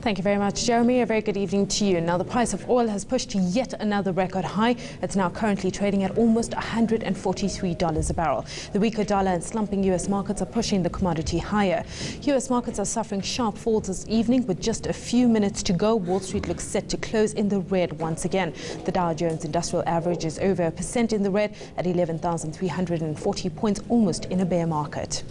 Thank you very much, Jeremy. A very good evening to you. Now, the price of oil has pushed to yet another record high. It's now currently trading at almost $143 a barrel. The weaker dollar and slumping U.S. markets are pushing the commodity higher. U.S. markets are suffering sharp falls this evening. With just a few minutes to go, Wall Street looks set to close in the red once again. The Dow Jones Industrial Average is over 1% in the red at 11,340 points, almost in a bear market.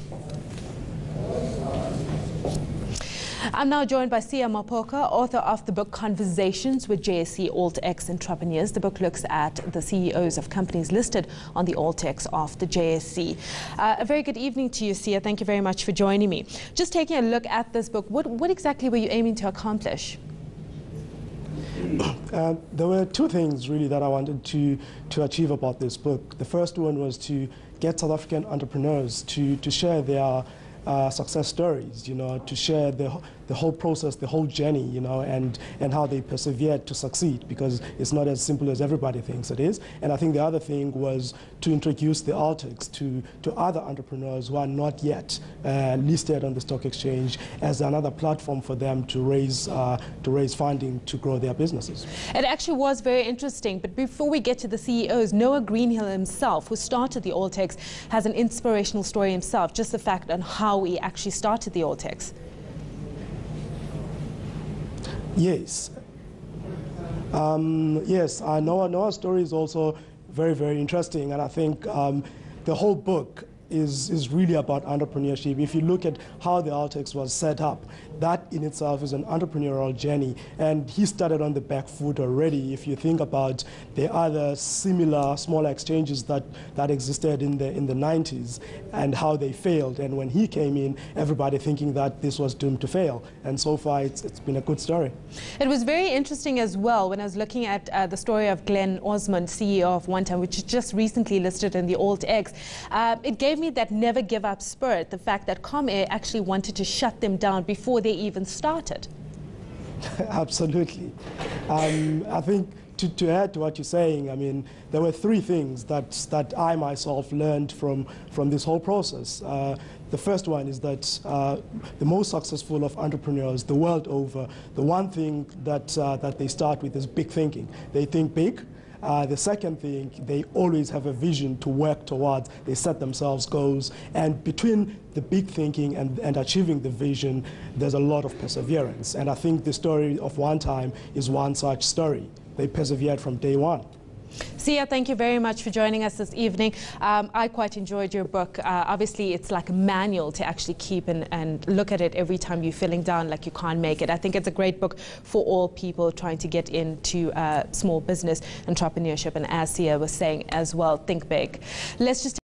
I'm now joined by Mapoko, author of the book Conversations with JSE AltX Entrepreneurs. The book looks at the CEOs of companies listed on the AltX of the JSE. A very good evening to you, Sia. Thank you very much for joining me. Just taking a look at this book, what exactly were you aiming to accomplish? There were two things really that I wanted to achieve about this book. The first one was to get South African entrepreneurs to share their success stories, to share the whole process, the whole journey, and how they persevered to succeed, because it's not as simple as everybody thinks it is. And I think the other thing was to introduce the AltX to other entrepreneurs who are not yet listed on the stock exchange as another platform for them to raise funding to grow their businesses. It actually was very interesting, but before we get to the CEOs, Noah Greenhill himself, who started the AltX, has an inspirational story himself, just the fact on how he actually started the AltX. Yes. Yes, Noah's story is also very, very interesting, and I think the whole book is really about entrepreneurship. If you look at how the AltX was set up, that in itself is an entrepreneurial journey, and he started on the back foot already. If you think about the other similar smaller exchanges that existed in the 90s and how they failed, and when he came in, everybody thinking that this was doomed to fail, and so far it's been a good story. It was very interesting as well when I was looking at the story of Glenn Osmond, CEO of One Time, which is just recently listed in the AltX. It gave me that never give up spirit, the fact that Comair actually wanted to shut them down before they even started. Absolutely. I think to add to what you're saying, I mean, there were three things that I myself learned from this whole process. The first one is that the most successful of entrepreneurs the world over, the one thing that they start with is big thinking. They think big. The second thing, they always have a vision to work towards. They set themselves goals, and between the big thinking and achieving the vision, there's a lot of perseverance. And I think the story of One Time is one such story. They persevered from day one. Sia, thank you very much for joining us this evening. I quite enjoyed your book. Obviously, it's like a manual to actually keep and look at it every time you're feeling down like you can't make it. I think it's a great book for all people trying to get into small business entrepreneurship. And as Sia was saying as well, think big. Let's just